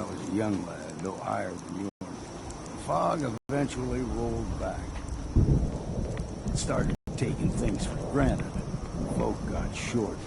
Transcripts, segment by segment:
I was a young lad, no higher than yours. The fog eventually rolled back. It started taking things for granted. Folk got short.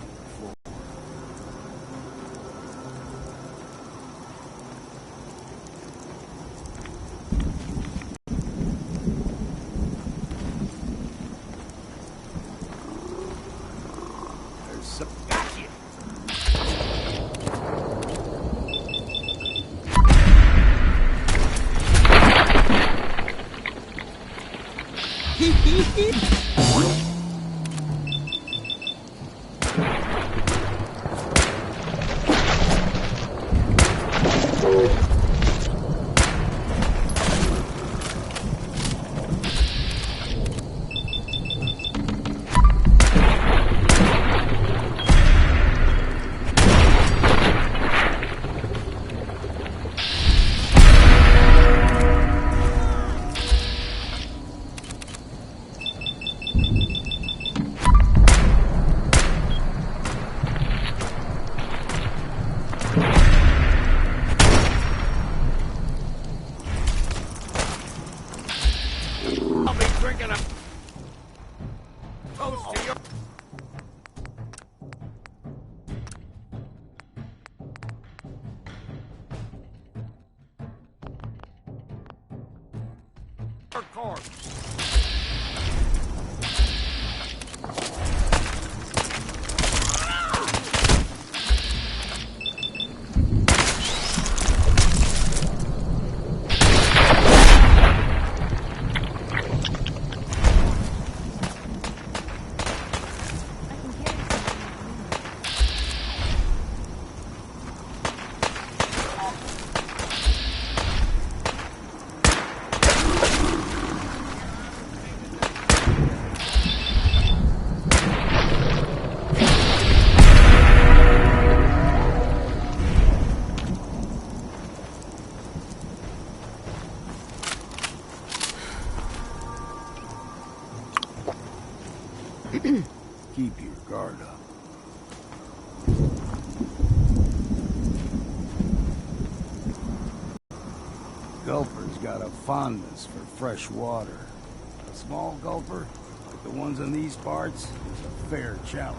Keep your guard up. Gulper's got a fondness for fresh water. A small gulper, like the ones in these parts, is a fair challenge.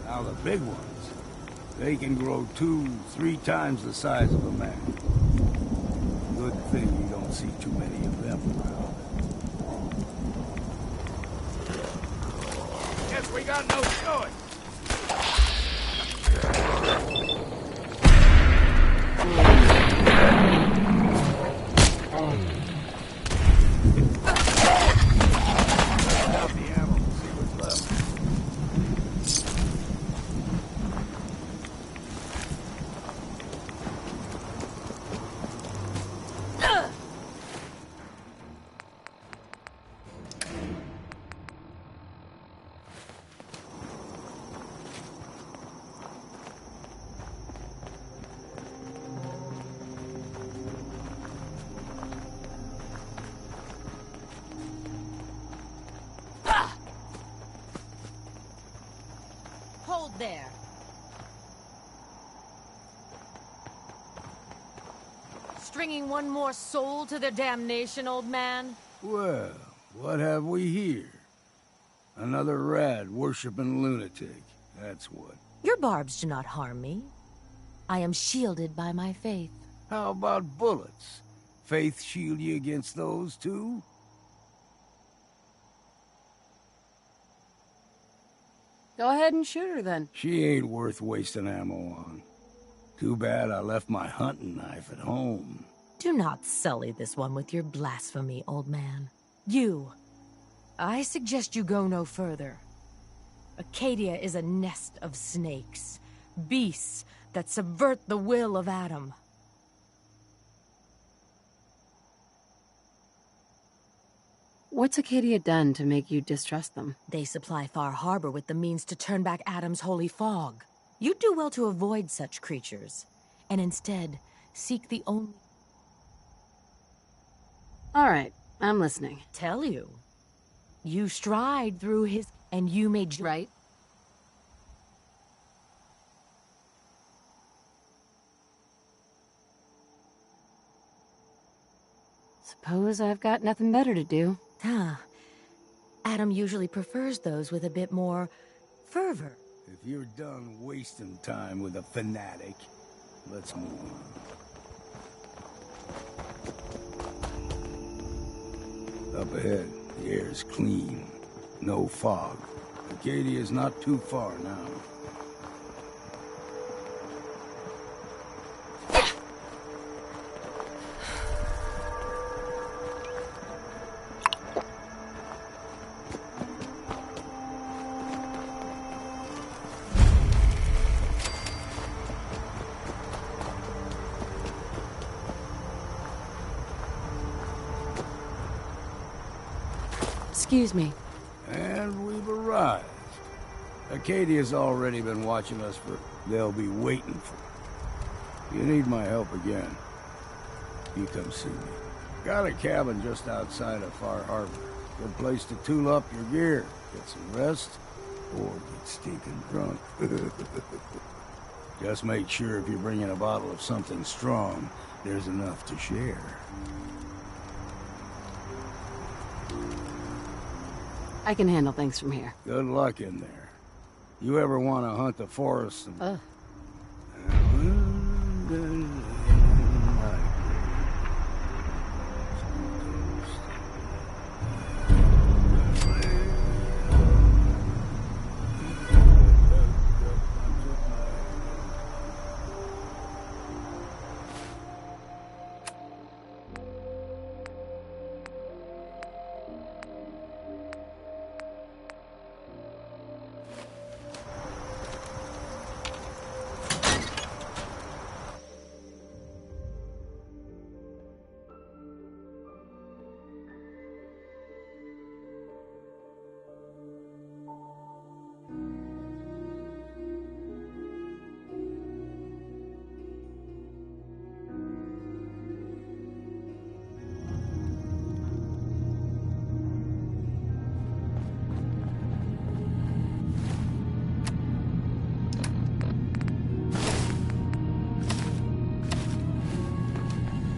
Now the big ones, they can grow 2-3 times the size of a man. Good thing you don't see too many of them around. Guess we got no choice. There. Stringing one more soul to their damnation, old man? Well, what have we here? Another rad worshipping lunatic, that's what. Your barbs do not harm me. I am shielded by my faith. How about bullets? Faith shield you against those, too? Go ahead and shoot her, then. She ain't worth wasting ammo on. Too bad I left my hunting knife at home. Do not sully this one with your blasphemy, old man. You. I suggest you go no further. Acadia is a nest of snakes. Beasts that subvert the will of Adam. What's Acadia done to make you distrust them? They supply Far Harbor with the means to turn back Adam's holy fog. You'd do well to avoid such creatures, and instead seek the only... All right, I'm listening. Tell you. You stride through his... and you may... Right? Suppose I've got nothing better to do. Huh. Adam usually prefers those with a bit more fervor. If you're done wasting time with a fanatic, let's move on. Up ahead, the air's clean. No fog. Acadia's not too far now. Excuse me. And we've arrived. Acadia's already been watching us for... They'll be waiting for... If you need my help again, you come see me. Got a cabin just outside of Far Harbor. Good place to tool up your gear, get some rest, or get stinking drunk. Just make sure if you're bringing a bottle of something strong, there's enough to share. I can handle things from here. Good luck in there. You ever want to hunt the forest and... Ugh.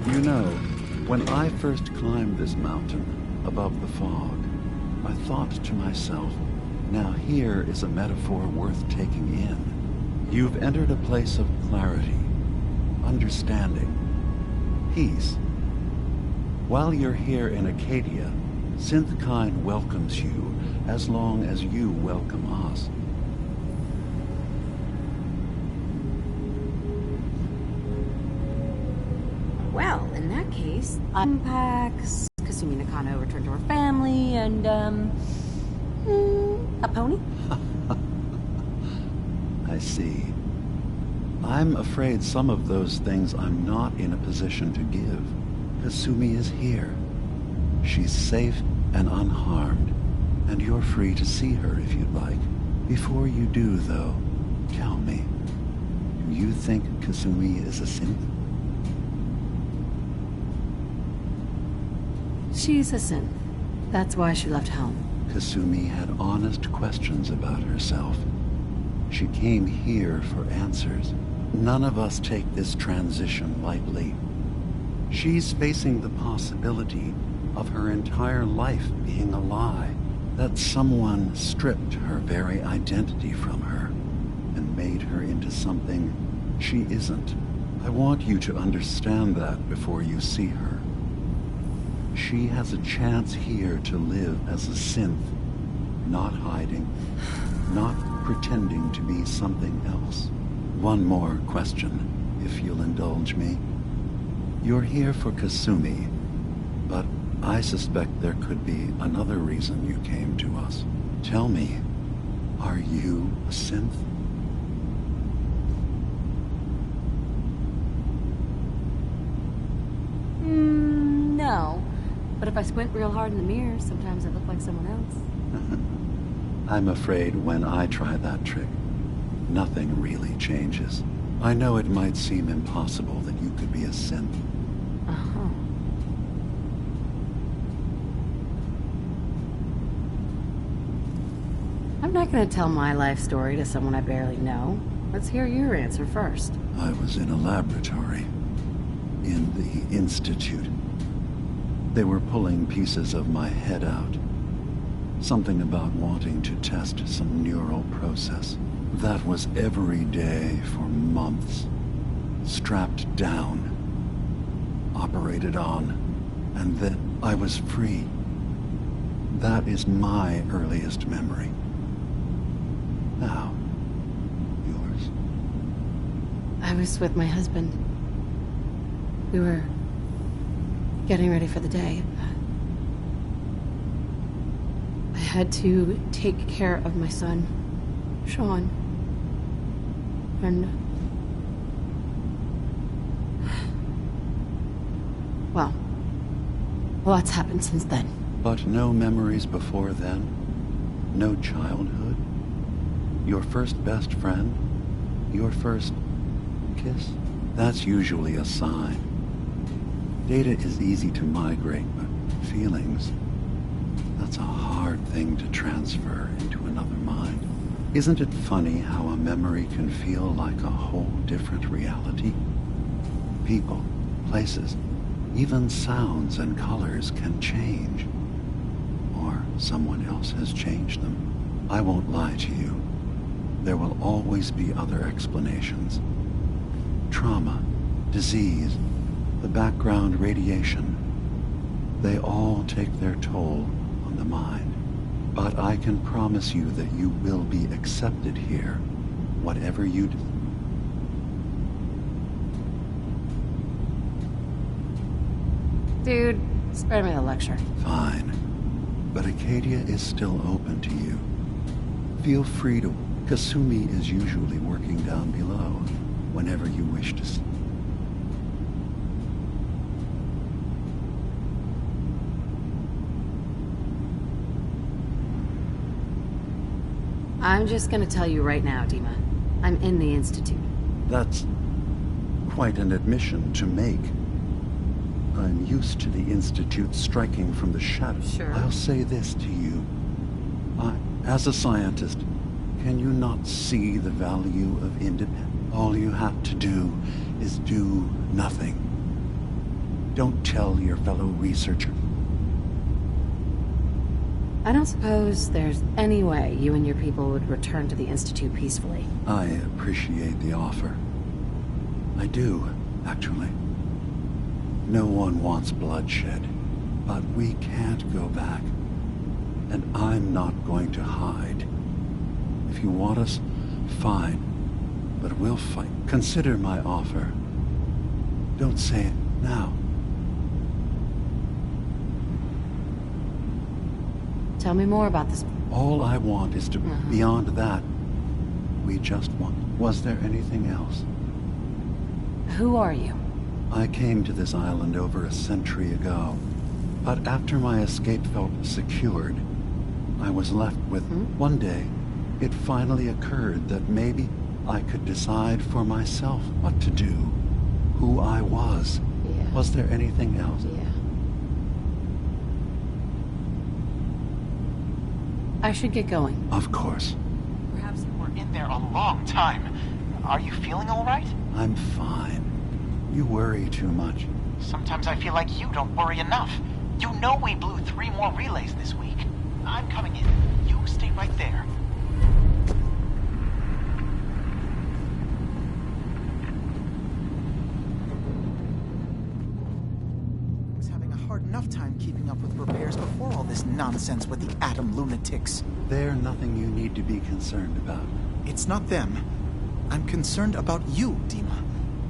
You know, when I first climbed this mountain above the fog, I thought to myself, now here is a metaphor worth taking in. You've entered a place of clarity, understanding, peace. While you're here in Acadia, Synthkind welcomes you as long as you welcome us. Well, in that case, unpacks, Kasumi Nakano returned to her family, and, a pony? I see. I'm afraid some of those things I'm not in a position to give. Kasumi is here. She's safe and unharmed, and you're free to see her if you'd like. Before you do, though, tell me, do you think Kasumi is a synth? She's a synth. That's why she left home. Kasumi had honest questions about herself. She came here for answers. None of us take this transition lightly. She's facing the possibility of her entire life being a lie, that someone stripped her very identity from her and made her into something she isn't. I want you to understand that before you see her. She has a chance here to live as a synth, not hiding, not pretending to be something else. One more question, if you'll indulge me. You're here for Kasumi, but I suspect there could be another reason you came to us. Tell me, are you a synth? No. But if I squint real hard in the mirror, sometimes I look like someone else. I'm afraid when I try that trick, nothing really changes. I know it might seem impossible that you could be a synth. Uh-huh. I'm not gonna tell my life story to someone I barely know. Let's hear your answer first. I was in a laboratory, in the Institute. They were pulling pieces of my head out. Something about wanting to test some neural process. That was every day for months. Strapped down, operated on, and then I was free. That is my earliest memory. Now, yours. I was with my husband. We were getting ready for the day. I had to take care of my son, Sean. And... well, a lot's happened since then. But no memories before then? No childhood? Your first best friend? Your first kiss? That's usually a sign. Data is easy to migrate, but feelings, that's a hard thing to transfer into another mind. Isn't it funny how a memory can feel like a whole different reality? People, places, even sounds and colors can change. Or someone else has changed them. I won't lie to you. There will always be other explanations. Trauma, disease, the background radiation. They all take their toll on the mind. But I can promise you that you will be accepted here, whatever you do. Dude, spare me the lecture. Fine. But Acadia is still open to you. Feel free to... Kasumi is usually working down below, whenever you wish to see. I'm just gonna tell you right now, Dima. I'm in the Institute. That's quite an admission to make. I'm used to the Institute striking from the shadows. Sure. I'll say this to you. As a scientist, can you not see the value of independence? All you have to do is do nothing. Don't tell your fellow researcher. I don't suppose there's any way you and your people would return to the Institute peacefully. I appreciate the offer. I do, actually. No one wants bloodshed, but we can't go back. And I'm not going to hide. If you want us, fine. But we'll fight. Consider my offer. Don't say it now. Tell me more about this. All I want is to... Beyond that, we just want... Was there anything else? Who are you? I came to this island over a century ago. But after my escape felt secured, I was left with... One day, it finally occurred that maybe I could decide for myself what to do. Who I was. Yeah. Was there anything else? Yeah. I should get going. Of course. Perhaps you were in there a long time. Are you feeling all right? I'm fine. You worry too much. Sometimes I feel like you don't worry enough. You know we blew 3 more relays this week. I'm coming in. You stay right there. I was having a hard enough time keeping up with repairs before all this nonsense with the atom lunatics. They're nothing you need to be concerned about. It's not them. I'm concerned about you, Dima.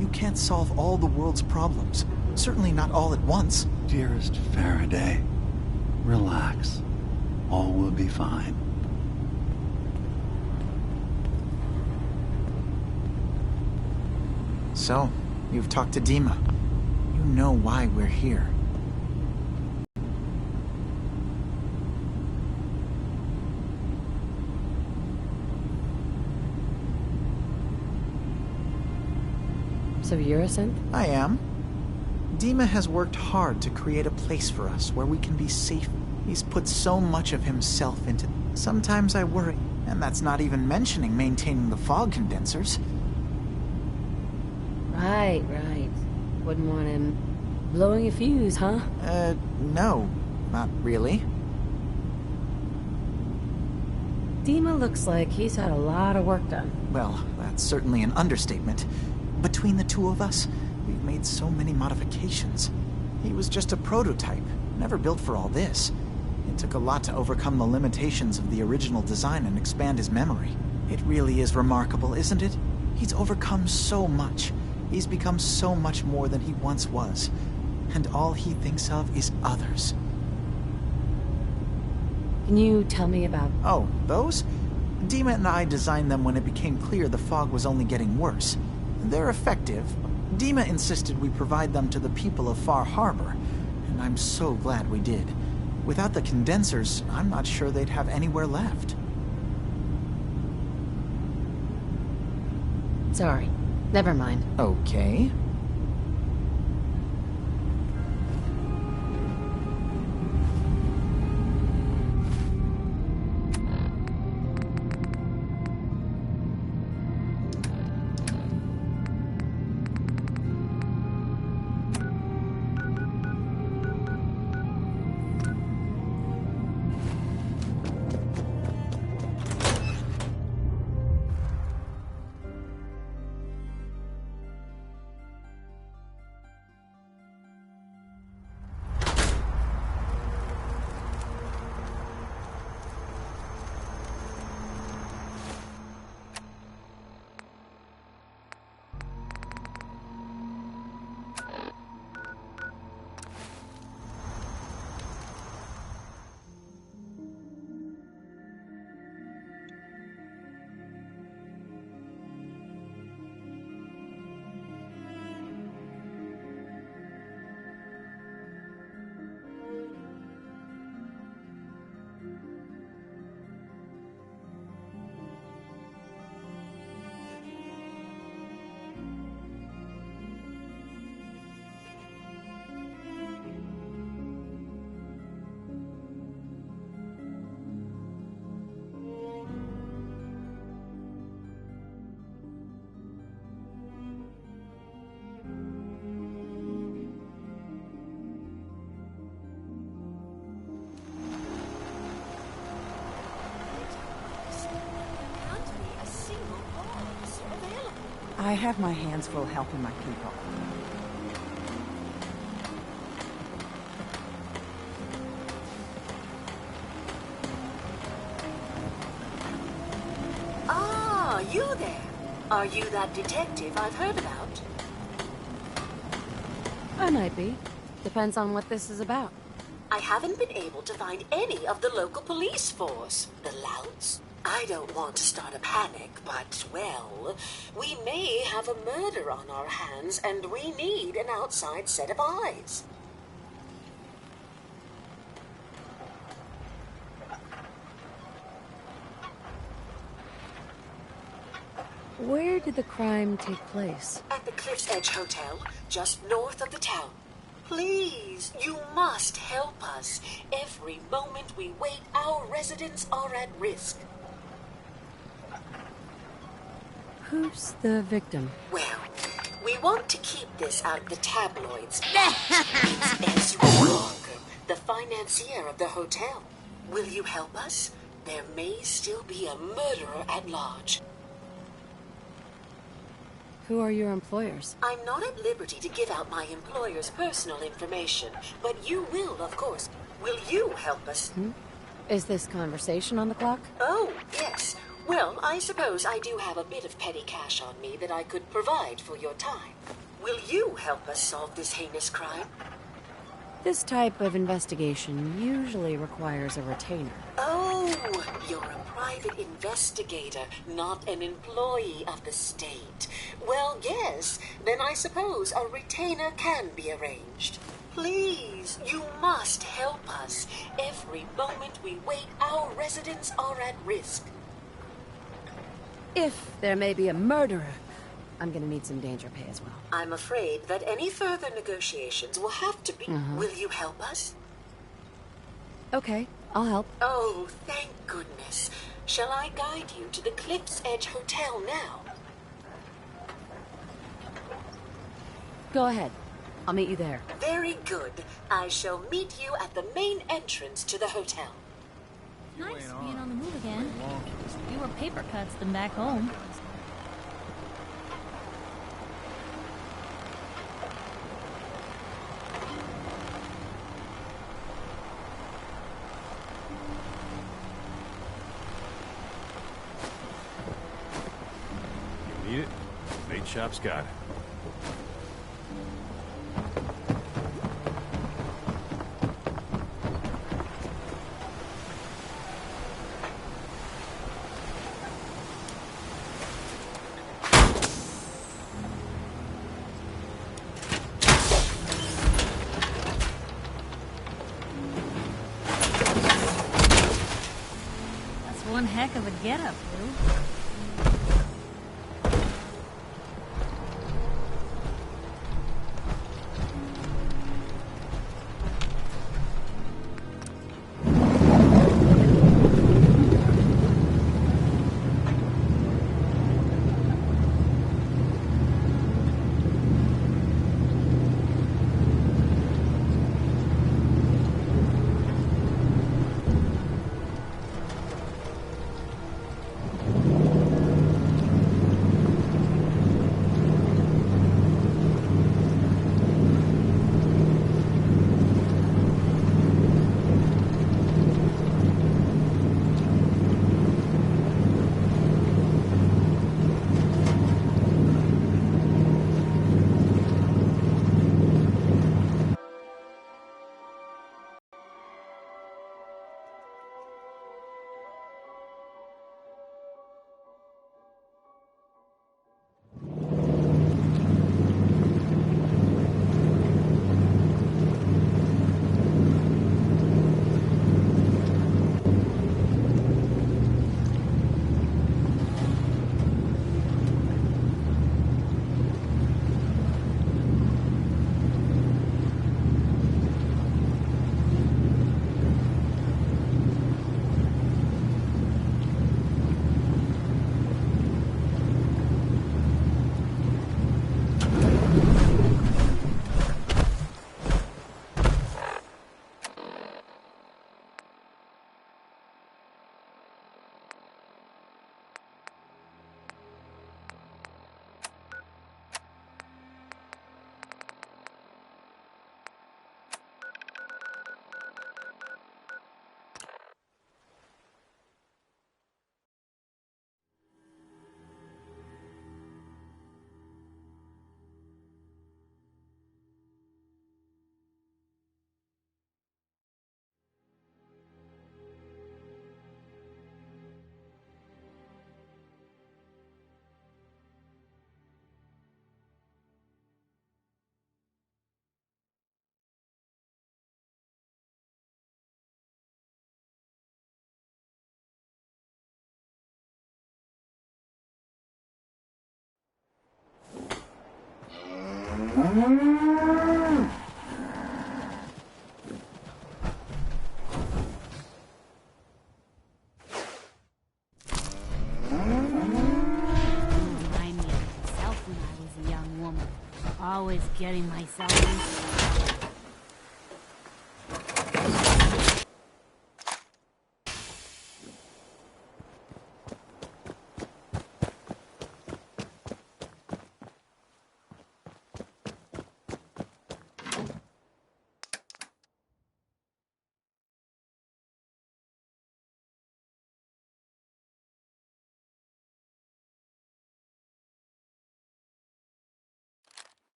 You can't solve all the world's problems. Certainly not all at once. Dearest Faraday, relax. All will be fine. So, you've talked to Dima. You know why we're here. So you're a synth? I am. Dima has worked hard to create a place for us where we can be safe. He's put so much of himself into... Sometimes I worry, and that's not even mentioning maintaining the fog condensers. Right. Wouldn't want him Blowing a fuse, huh? No. Not really. Dima looks like he's had a lot of work done. Well, that's certainly an understatement. Between the two of us, we've made so many modifications. He was just a prototype, never built for all this. It took a lot to overcome the limitations of the original design and expand his memory. It really is remarkable, isn't it? He's overcome so much. He's become so much more than he once was. And all he thinks of is others. Can you tell me about... Oh, those? Dima and I designed them when it became clear the fog was only getting worse. They're effective. Dima insisted we provide them to the people of Far Harbor, and I'm so glad we did. Without the condensers, I'm not sure they'd have anywhere left. Sorry. Never mind. Okay. I have my hands full helping my people. Ah, you there. Are you that detective I've heard about? I might be. Depends on what this is about. I haven't been able to find any of the local police force. The louts? I don't want to start a panic, but, well, we may have a murder on our hands, and we need an outside set of eyes. Where did the crime take place? At the Cliff's Edge Hotel, just north of the town. Please, you must help us. Every moment we wait, our residents are at risk. Who's the victim? Well, we want to keep this out of the tabloids. It's Ezra Walker, the financier of the hotel. Will you help us? There may still be a murderer at large. Who are your employers? I'm not at liberty to give out my employer's personal information, but you will, of course. Will you help us? Is this conversation on the clock? Oh, yes. Well, I suppose I do have a bit of petty cash on me that I could provide for your time. Will you help us solve this heinous crime? This type of investigation usually requires a retainer. Oh, you're a private investigator, not an employee of the state. Well, yes, then I suppose a retainer can be arranged. Please, you must help us. Every moment we wait, our residents are at risk. If there may be a murderer, I'm gonna need some danger pay as well. I'm afraid that any further negotiations will have to be. Will you help us? Okay, I'll help. Oh, thank goodness. Shall I guide you to the Cliff's Edge Hotel now? Go ahead. I'll meet you there. Very good. I shall meet you at the main entrance to the hotel. Nice being on the move again. Fewer paper cuts than back home. You need it? Bait shop's got it. One heck of a getup, Lou. Always getting myself into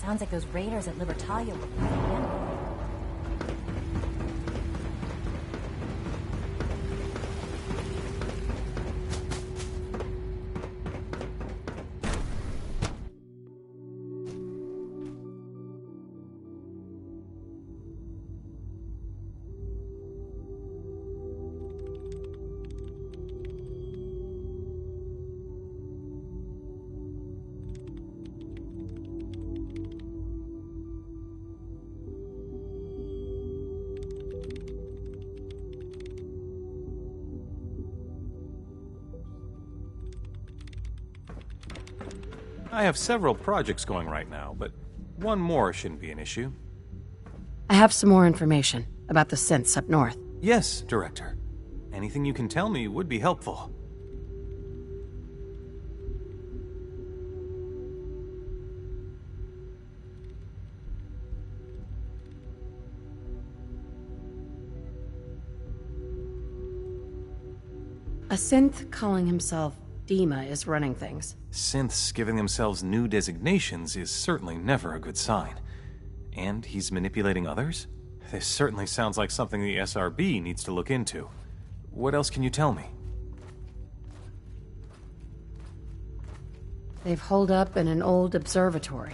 Sounds like those raiders at Libertalia were pretty. I have several projects going right now, but one more shouldn't be an issue. I have some more information about the synths up north. Yes, Director. Anything you can tell me would be helpful. A synth calling himself Dima is running things. Synths giving themselves new designations is certainly never a good sign. And he's manipulating others? This certainly sounds like something the SRB needs to look into. What else can you tell me? They've holed up in an old observatory.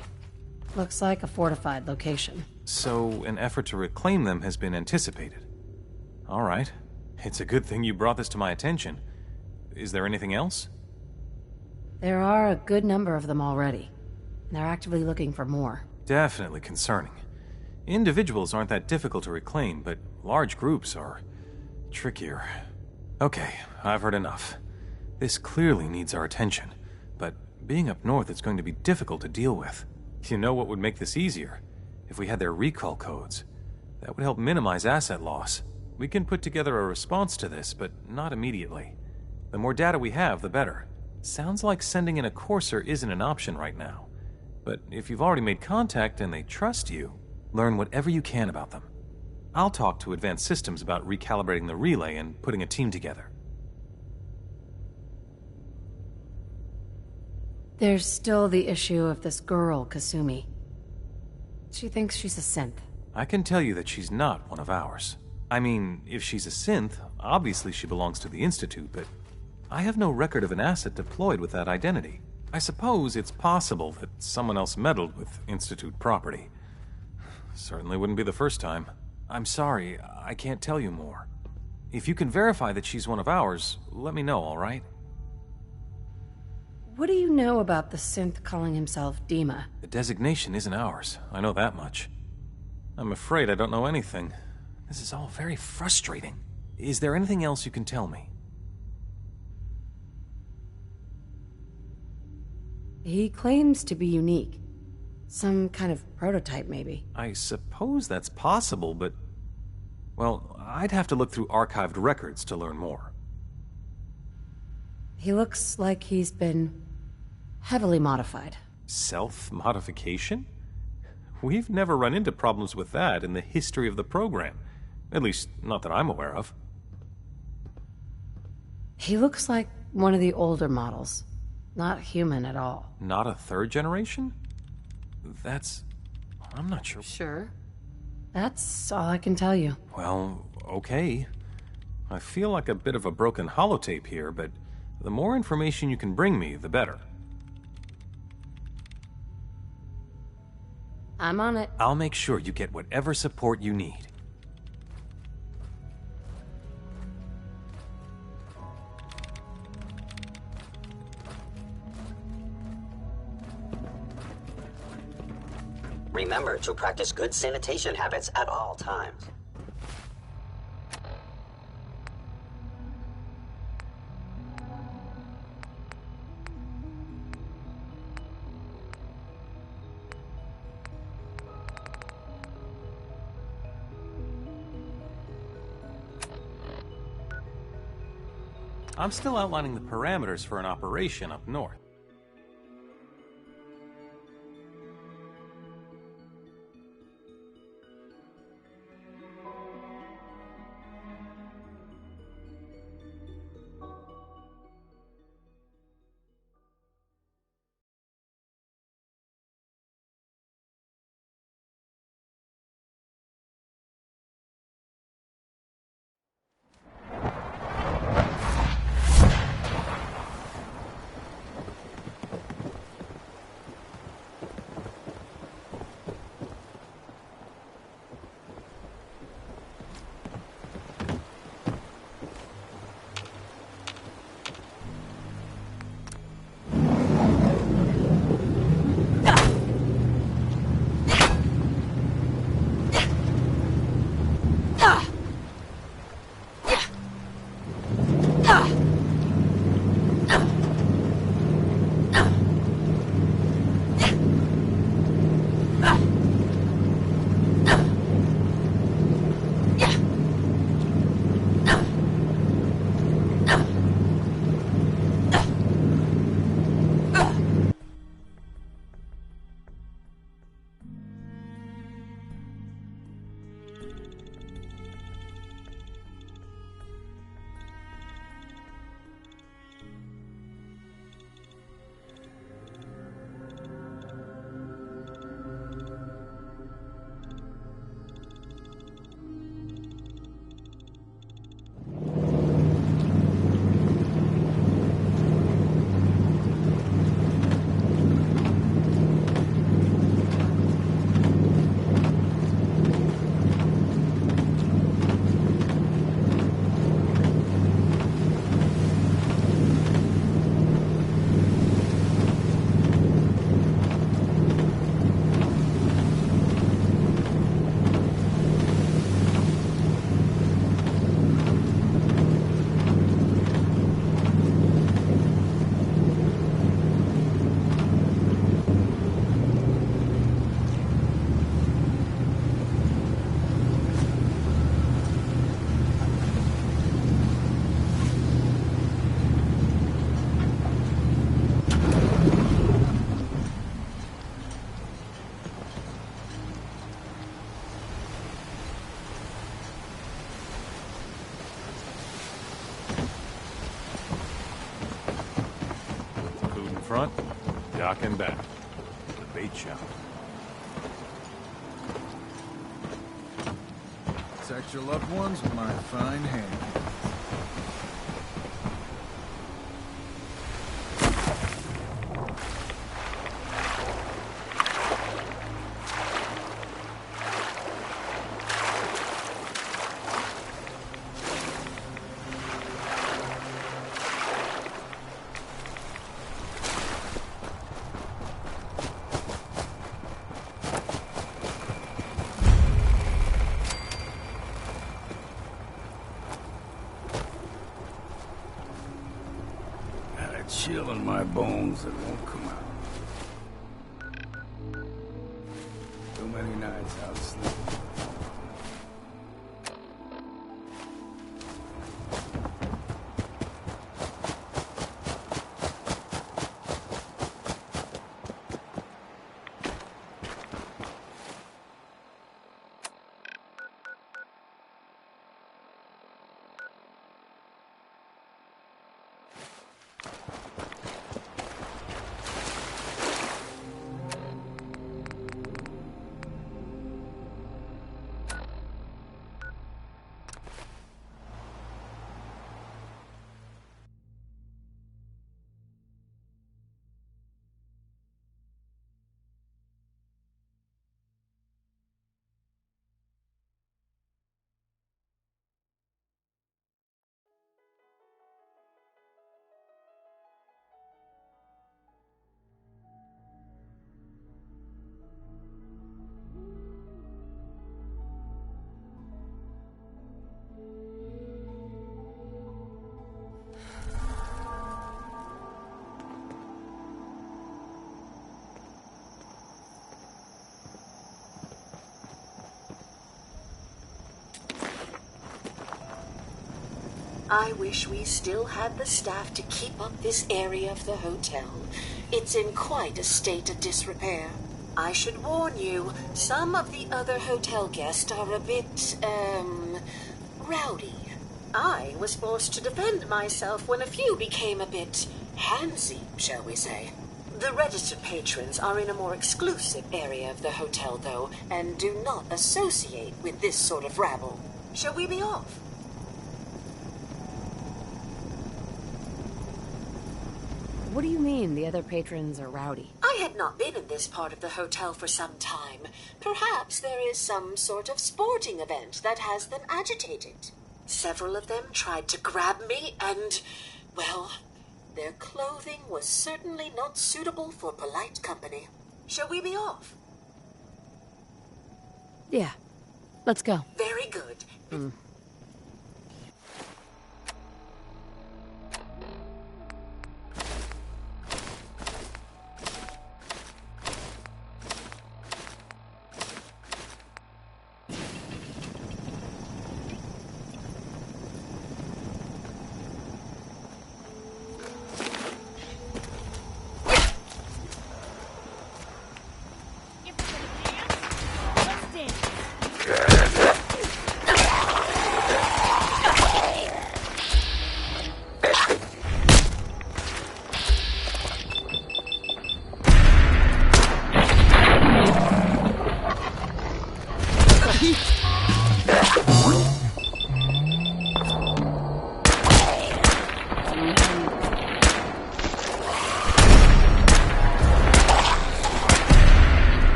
Looks like a fortified location. So, an effort to reclaim them has been anticipated. All right. It's a good thing you brought this to my attention. Is there anything else? There are a good number of them already. They're actively looking for more. Definitely concerning. Individuals aren't that difficult to reclaim, but large groups are trickier. Okay, I've heard enough. This clearly needs our attention, but being up north is going to be difficult to deal with. You know what would make this easier? If we had their recall codes. That would help minimize asset loss. We can put together a response to this, but not immediately. The more data we have, the better. Sounds like sending in a courser isn't an option right now. But if you've already made contact and they trust you, learn whatever you can about them. I'll talk to Advanced Systems about recalibrating the relay and putting a team together. There's still the issue of this girl, Kasumi. She thinks she's a synth. I can tell you that she's not one of ours. I mean, if she's a synth, obviously she belongs to the Institute, but I have no record of an asset deployed with that identity. I suppose it's possible that someone else meddled with Institute property. Certainly wouldn't be the first time. I'm sorry, I can't tell you more. If you can verify that she's one of ours, let me know, all right? What do you know about the synth calling himself Dima? The designation isn't ours. I know that much. I'm afraid I don't know anything. This is all very frustrating. Is there anything else you can tell me? He claims to be unique. Some kind of prototype, maybe. I suppose that's possible, but... well, I'd have to look through archived records to learn more. He looks like he's been heavily modified. Self-modification? We've never run into problems with that in the history of the program. At least, not that I'm aware of. He looks like one of the older models. Not human at all. Not a third generation? That's... I'm not sure. Sure. That's all I can tell you. Well, okay. I feel like a bit of a broken holotape here, but the more information you can bring me, the better. I'm on it. I'll make sure you get whatever support you need. Remember to practice good sanitation habits at all times. I'm still outlining the parameters for an operation up north. front, dock and back. The bait shop. Protect your loved ones with my fine hand. Chill in my bones that won't come out. Too many nights out sleeping. I wish we still had the staff to keep up this area of the hotel. It's in quite a state of disrepair. I should warn you, some of the other hotel guests are a bit, rowdy. I was forced to defend myself when a few became a bit handsy, shall we say. The registered patrons are in a more exclusive area of the hotel, though, and do not associate with this sort of rabble. Shall we be off? What do you mean the other patrons are rowdy? I had not been in this part of the hotel for some time. Perhaps there is some sort of sporting event that has them agitated. Several of them tried to grab me and, well, their clothing was certainly not suitable for polite company. Shall we be off? Yeah. Let's go. Very good.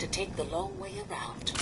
to take the long way around.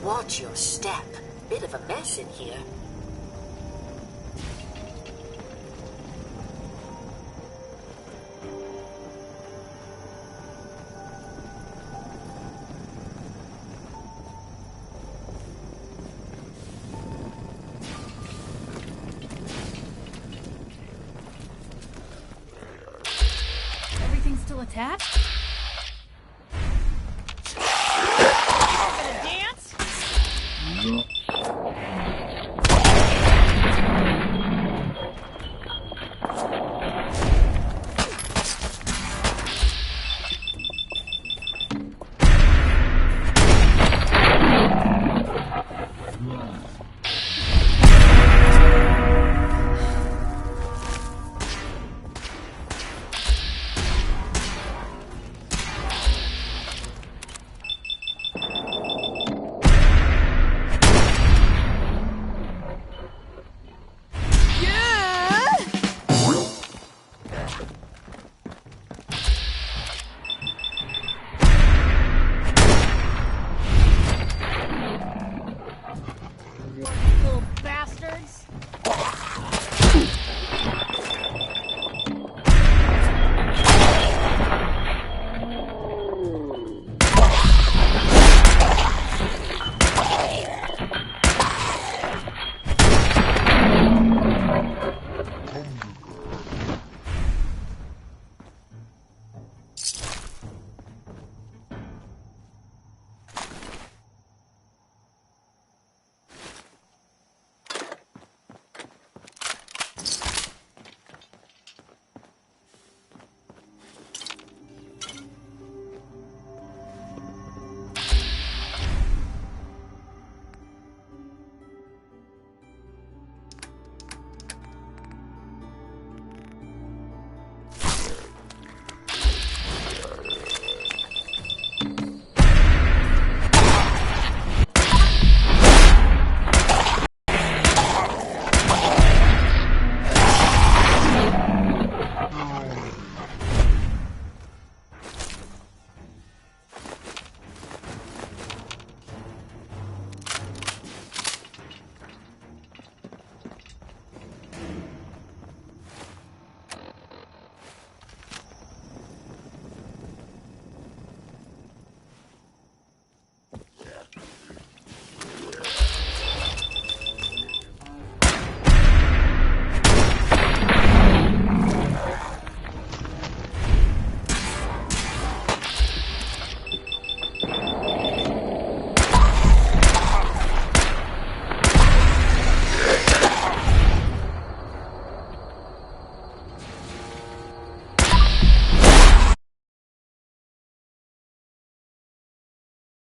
Watch your step. Bit of a mess in here. Everything's still attached? Gonna dance?